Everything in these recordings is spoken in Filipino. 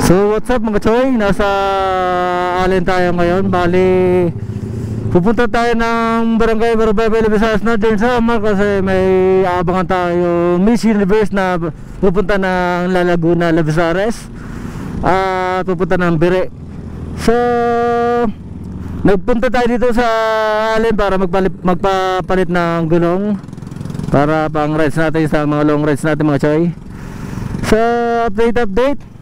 So what's up mga choy, nasa Allen tayo ngayon. Bali pupunta tayo ng Barangay Barbabay Labisares na din sa Samar kasi may aabangan tayo Miss Universe na pupunta ng La Laguna, Labisares at pupunta ng Bire. So nagpunta tayo dito sa Allen para magpapalit ng gulong para pang rides natin sa mga long rides natin mga choy. So update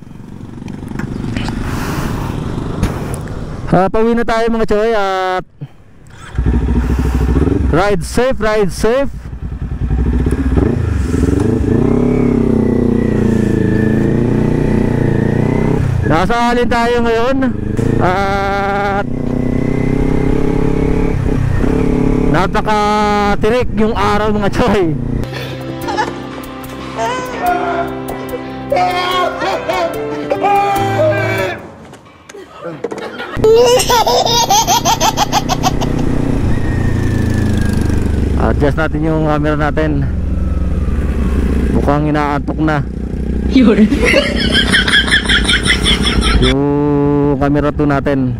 pauwi na tayo mga choy at ride safe. Nasa Allen tayo ngayon at napaka-tirik yung araw mga choy. Adjust natin yung camera natin. Mukhang inaantok na yung camera 2 natin.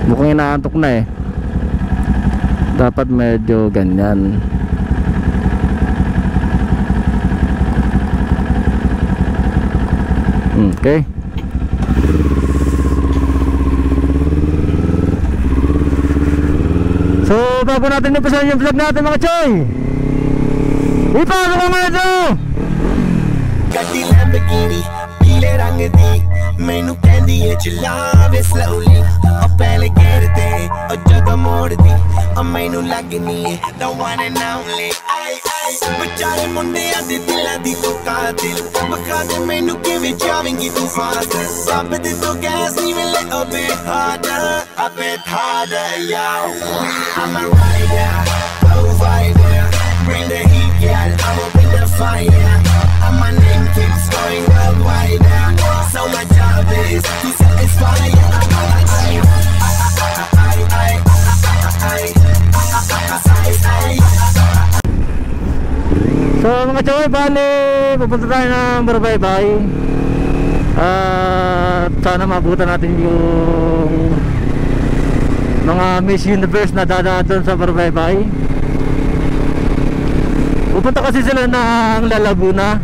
Mukhang inaantok na eh. Dapat medyo ganyan. Okay. So bago natin napasan yung vlog natin mga choy, ipasok ko nga ito. ਗੱਡੀ ਲੈਂਬਰਗਿਨੀ ਪੀਲੇ ਰੰਗ ਦੀ ਮੈਨੂੰ ਕਹਿੰਦੀ ਏ ਚਲਾਵੇ ਸਲੋਲੀ ਉਹ ਪਹਿਲੇ ਗੇਰ ਤੇ ਉਹ ਜਦੋਂ ਮੋੜਦੀ ਉਹ ਮੈਨੂੰ ਲੱਗਨੀ ਏ the one and only ਵਿਚਾਰੇ ਮੁੰਡਿਆਂ ਦੇ ਦਿਲਾਂ ਦੀ ਤੂੰ ਕਾਤਿਲ ਵਖਾ ਦੇ ਮੈਨੂੰ ਕਿਵੇਂ ਜਾਵੇਂਗੀ ਤੂੰ ਫਾਸਟ ਰੱਬ ਦੇ ਤੋਂ ਗੈਸ ਨਹੀਂ ਮਿਲੇ a bit harder yo I'm a rider provider bring the heat girl I'm up in the fire and my name keeps going worldwide so my job is to satisfy So mga choy, bali pupunta tayo ng Barbaybay at sana mabutan natin yung mga Miss Universe na dadaan doon sa Barbaybay. Pupunta kasi sila ng La Laguna,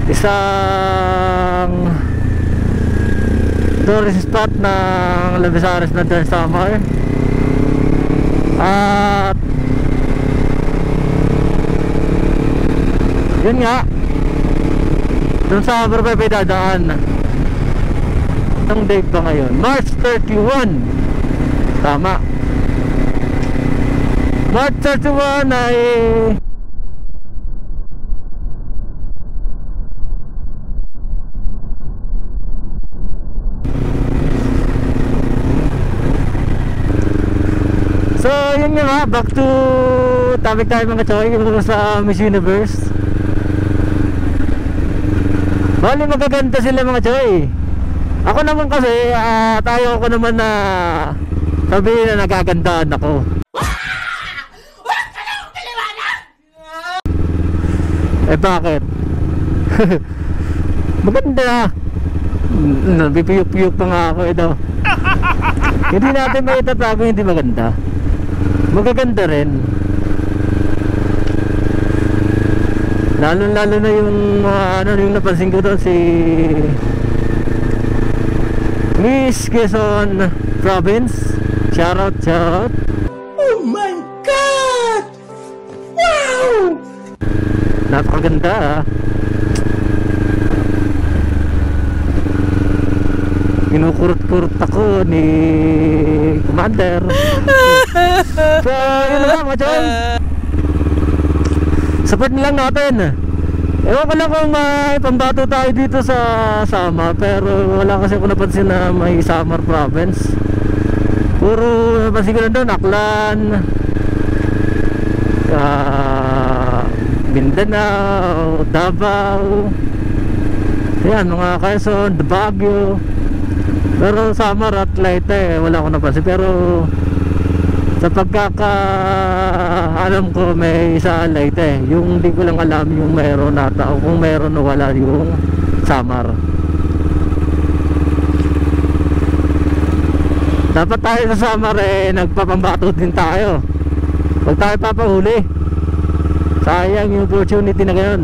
isang tourist spot ng Labisares na din sa Samar. At yun nga, dun sa Barbaybay dadaan. Ang date ba ngayon? March 31. Tama, March 31 ay so yun nga, back to topic tayo mga choy sa Miss Universe. Bali magaganda sila mga choy. Ako naman kasi tayo ko naman na sabihin na nagagandaan ako. Eh bakit? Maganda. Bipiyuk-piyuk pa nga ako ito. Hindi natin maitatago hindi maganda. Magaganda rin. Lalo na yung yung napansin ko doon si Miss Quezon Province. Shout out. oh my god wow napakaganda Kinukurot-kurot ako ni Commander. So yun lang mga choy, support lang natin. Ewan ko lang kung may pambato tayo dito sa Samar, pero wala kasi ako napansin na may Samar Province. Puro napansin ko lang doon Aklan, Mindanao, Davao, yan mga Quezon, Baguio. Pero Samar at Leyte wala akong napansin. Pero sa pagkakaalam ko may isa Leyte. Yung hindi ko lang alam yung meron nata o kung meron o wala yung Samar. Dapat tayo sa Samar nagpapambato din tayo. Huwag tayo papahuli. Sayang yung opportunity na ngayon.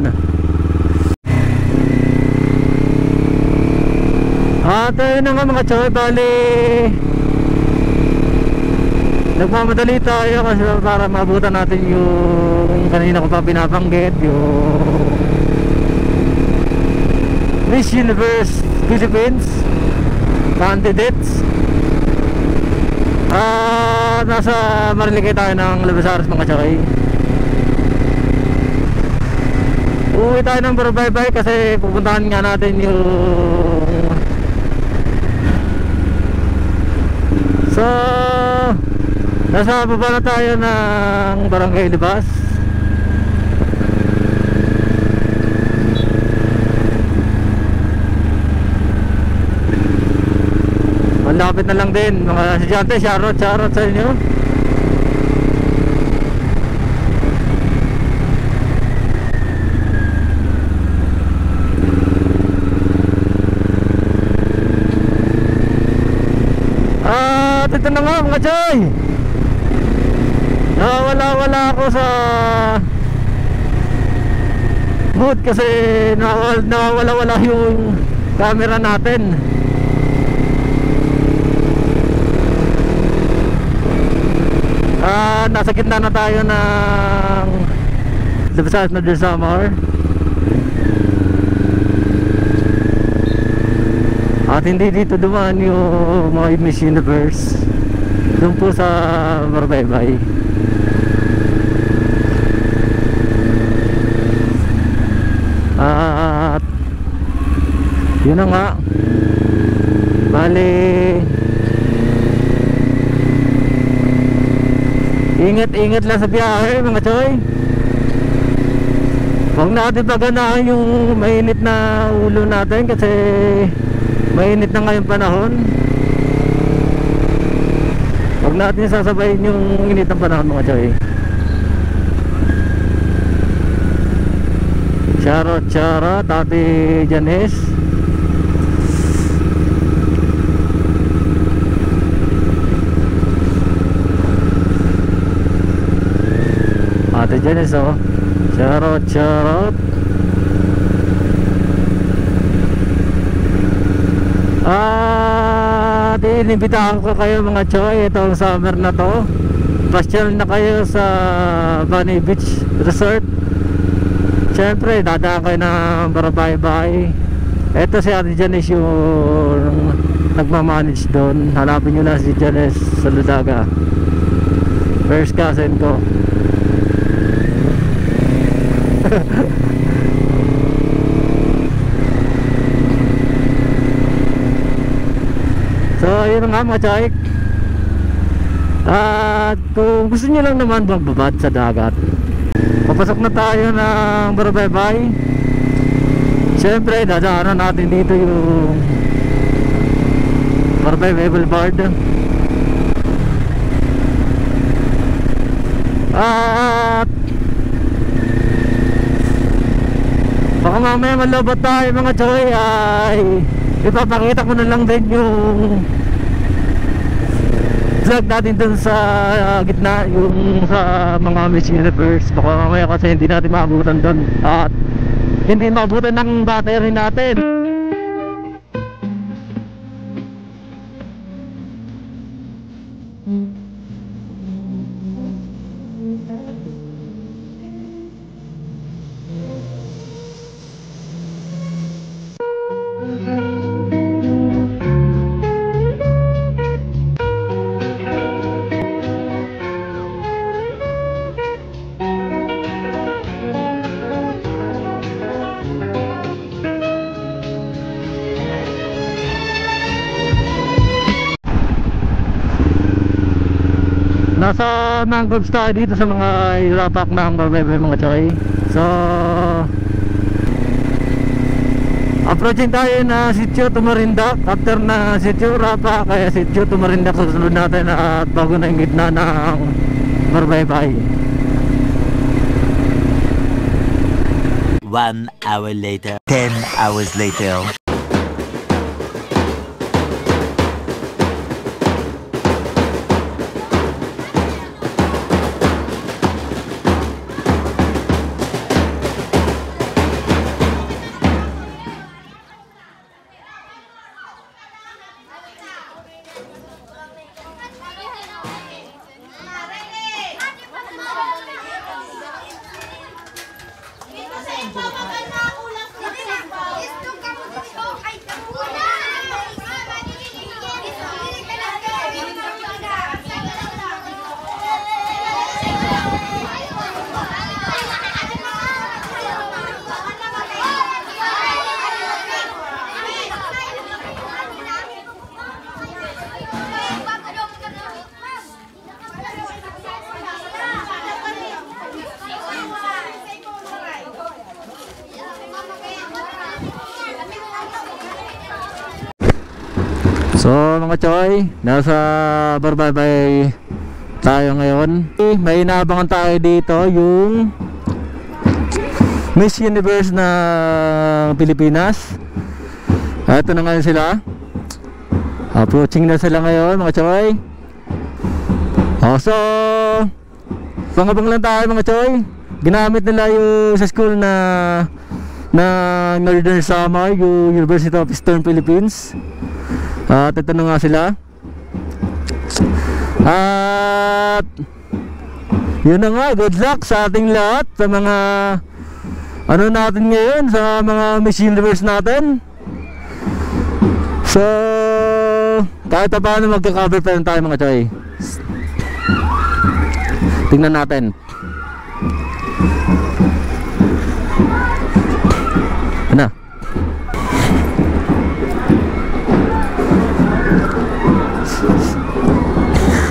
At yun na nga mga choy, bali nagmamadali tayo kasi para mabutan natin yung kanina ko pa pinabanggit, yung Miss Universe Philippines candidates. Nasa Marilike tayo ng Labesares mga choy. Uwi tayo ng Barabaybay kasi pupuntahan nga natin yung nasa baba na tayo ng Barangay Libas. Malapit na lang din mga estudyante. Shoutout sa inyo. At ito na nga mga choy, nawala ako sa mood kasi nawala yung camera natin. Nasa gitna na tayo ng Labesares na Del Samar. At hindi dito dumaan yung mga Miss Universe. Doon po sa Barabaybay. At yun na nga, bali ingat lang sa biyahe mga choy. Huwag natin paganahan yung mainit na ulo natin kasi mainit na ngayong panahon. Huwag natin sasabayin yung init ng panahon mga choy. Charot Ate Janice. Ate Janice oh. Charot. At inibitahan ko kayo mga choy, itong summer na to, pasyal na kayo sa Bunny Beach Resort. Siyempre dadaan kayo ng Barabaybay. Ito si Ate Janice yung nagmamanage doon. Hanapin nyo lang si Janice sa Ludaga, first cousin ko. So yun nga mga choy. At kung gusto nyo lang naman magbabad sa dagat, papasok na tayo ng Barabaybay. Siyempre dadaanan natin dito yung Barabaybay Boulevard. At baka mamaya malobot tayo mga choy, ay ipapakita ko na lang din yung vlog natin dun sa gitna, yung sa mga Miss Universe. Baka mamaya kasi hindi natin maabutan dun at hindi maabutan ng battery natin. Nasa mangroves tayo dito sa mga irapak ng Barabaybay mga choy. So approaching tayo na Sitio Tumarindak. After na Sitio Rapa, kaya Sitio Tumarindak susunod natin at bago na yung gitna ng Barabaybay. 1 hour later. 10 hours later. So mga choy, nasa Barbaybay tayo ngayon. May inaabangan tayo dito, yung Miss Universe na Pilipinas. Ito na ngayon sila. Approaching na sila ngayon mga choy. So pangabang lang tayo mga choy. Ginamit nila yung sa school na Northern Samar, yung University of Eastern Philippines. At ito na nga sila. At yun na nga, good luck sa ating lahat, sa mga ano natin ngayon, sa mga Miss Universe natin. So kahit pa paano magka-cover pa rin tayo mga choy. Tingnan natin. Ano?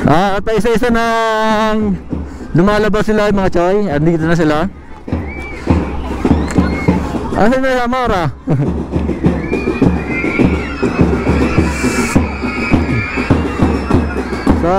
At isa-isa nang lumalabas sila mga choy. Andito na sila. Asan na yung Amara? So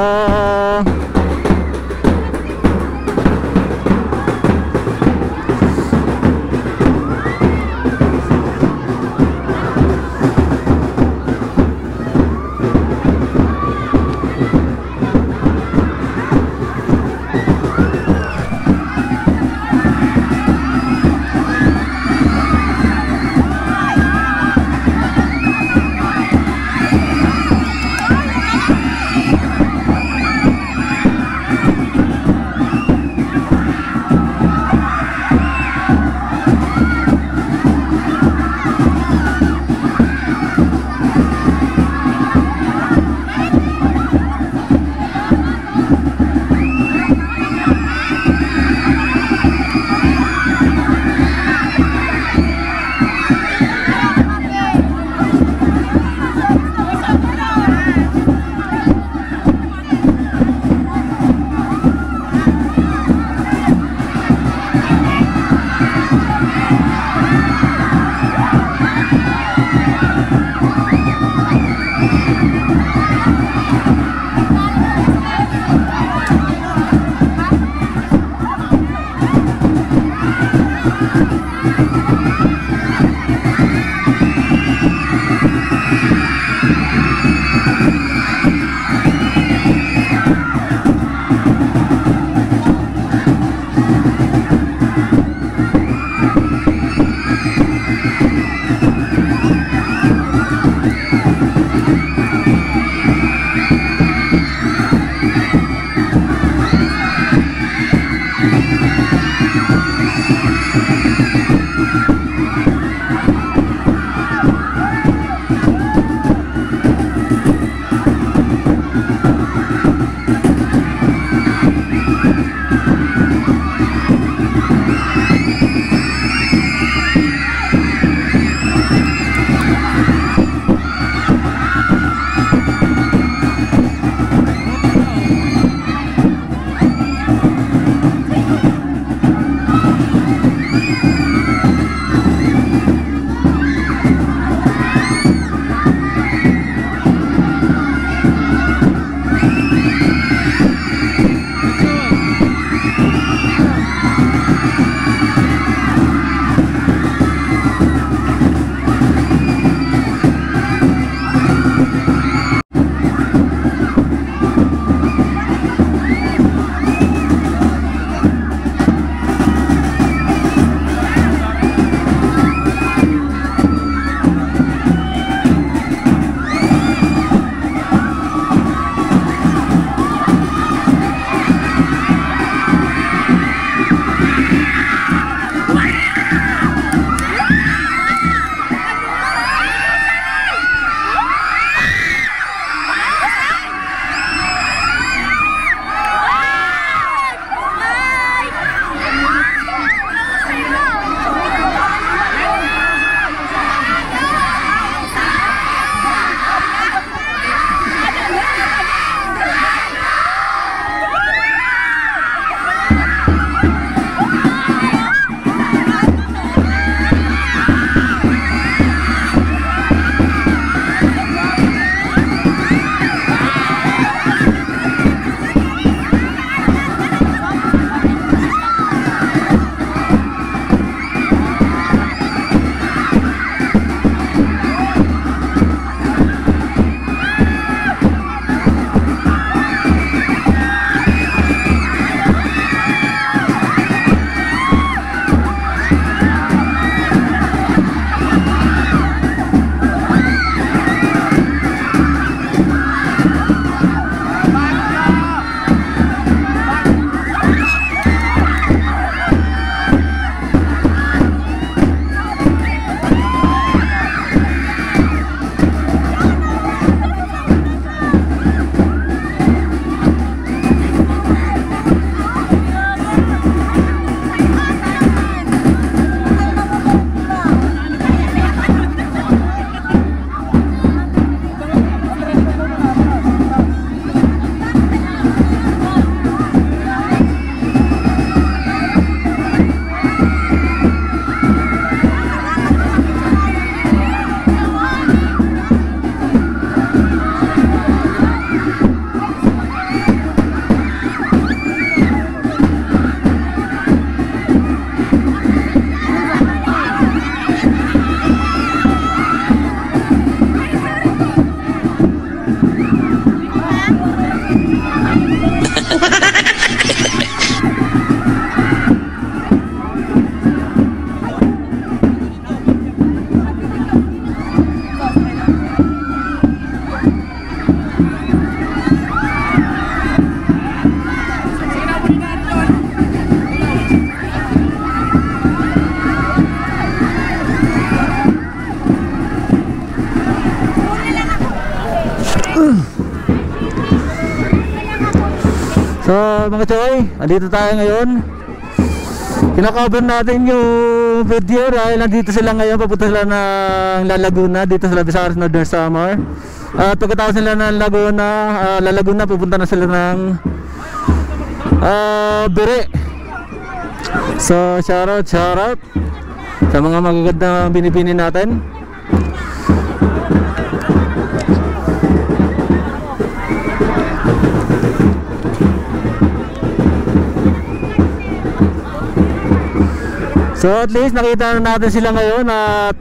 So mga choy, andito tayo ngayon. Kina-cover natin yung video dahil nandito sila ngayon. Papunta sila ng La Laguna, dito sa Visayas Northern Samar. At pagkatapos nila ng La Laguna, pupunta na sila ng Bere. So shoutout sa mga magagandang binibini natin. So at least nakita na natin sila ngayon at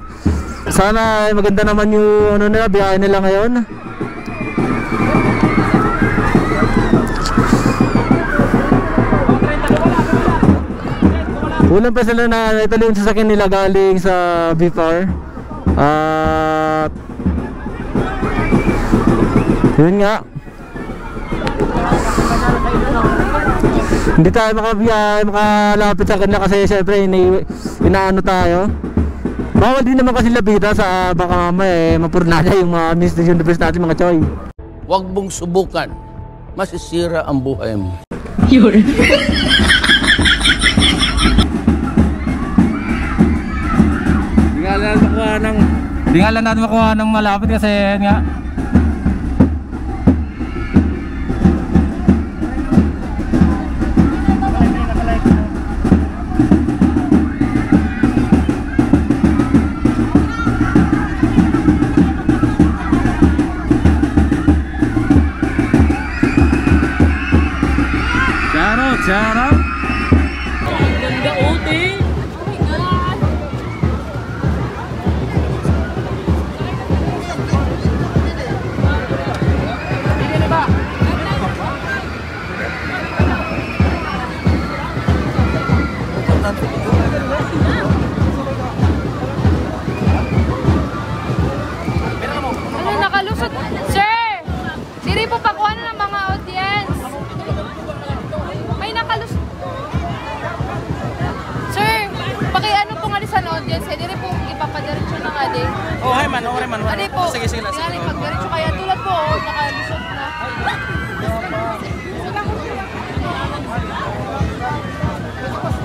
sana maganda naman yung ano nila, biyahe nila ngayon. Ulan pa sila na ito yung sasakyan nila galing sa BFAR. At yun nga, hindi tayo makalapit sa kanila kasi syempre inaano tayo. Bawal din naman kasi lapita sa baka mamaya mapurnala yung mga Mr. Universe natin mga choy. Huwag mong subukan, masisira ang buhay mo. Yun. Di nga lang natin makuha ng malapit kasi nga Shoutout. Ganda uti. Ano, nakalusot? Sir! Diri po pakuha na ng mga audience. May nakalusot. Sir, pakiano po nga sa audience. Diri po ipapadiretso na nga din. Oh, hi man, okay man. Ano po? Sige, sige. Nga pagdiretso kaya tulad po, nakalusot na.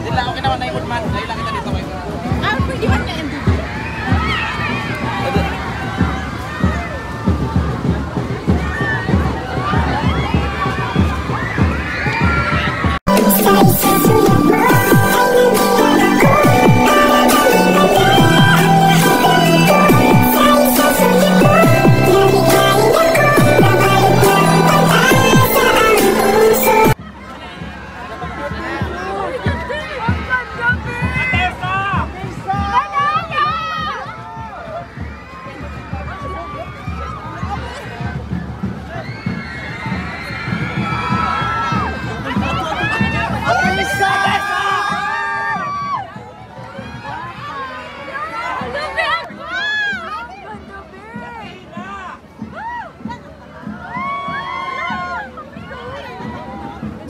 Hindi lang, okay naman na yung man. Dahil lang kita dito kayo. Pwede ba niya end?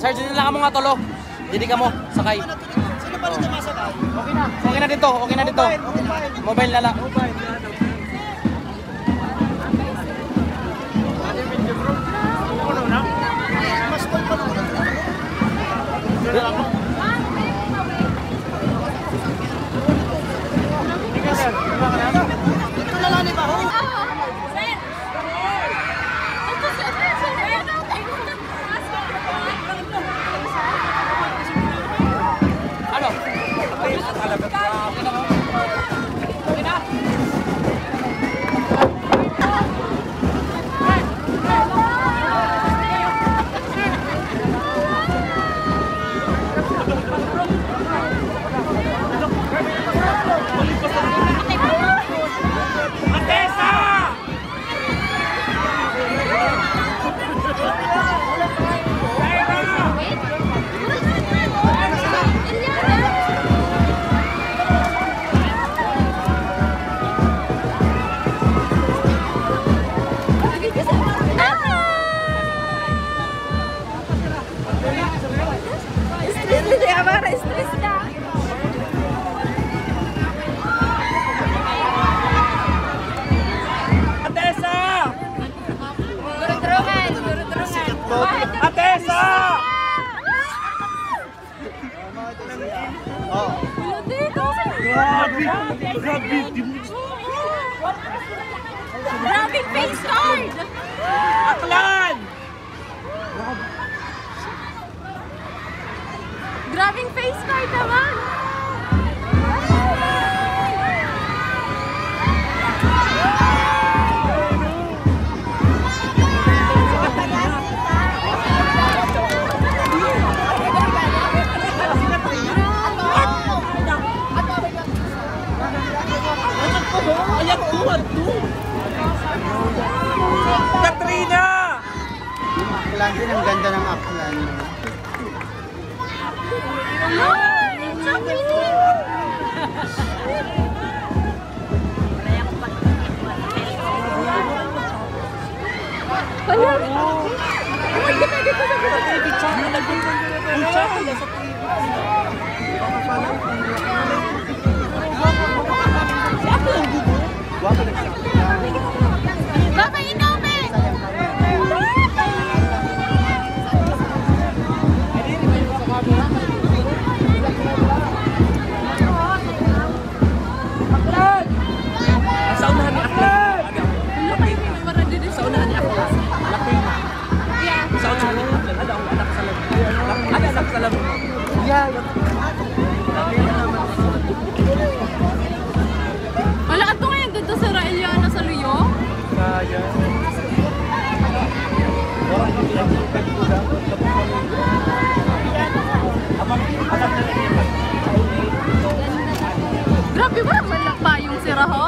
Sir, dito lang ka mo nga tolo. Didi ka mo, sakay. Sino pa rin masakay? Okay na. Okay na dito, okay na dito. Mobile na lang. Ito na lang ni Baho. Ano? Okay na? Grabe face card! Aklan! Grabing face card naman! Katrina! Yung aklan din, ang ganda ng aklan. Ay! So cute! Papa, inumin! Sa unahan ni Aklan! Sa unahan ni Aklan. Sa unahan ni Aklan. Ada ang anak sa labo. Ada anak sa labo. Wala ka ito ngayon dito sa Raeliana sa Rio? Grabe ba? Malak pa yung sira ho?